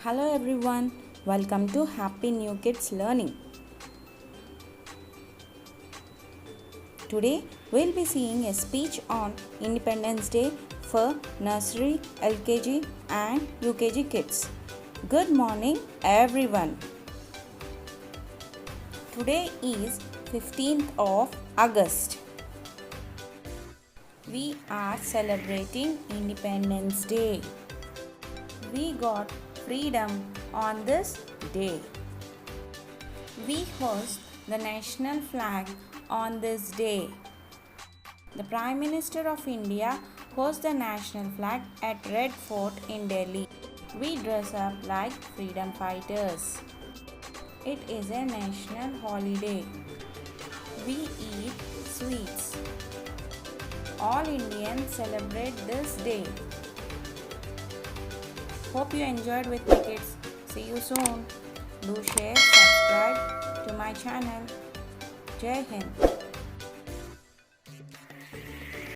Hello everyone, welcome to Happy New Kids Learning. Today we'll be seeing a speech on Independence Day for Nursery, L.K.G and U.K.G kids. Good morning everyone. Today is 15th of August. We are celebrating Independence Day. We got freedom on this day. We hoist the national flag on this day. The Prime Minister of India hoists the national flag at Red Fort in Delhi. We dress up like freedom fighters. It is a national holiday. We eat sweets. All Indians celebrate this day. Hope you enjoyed with my kids. See you soon. Do share, subscribe to my channel. Jai Hind.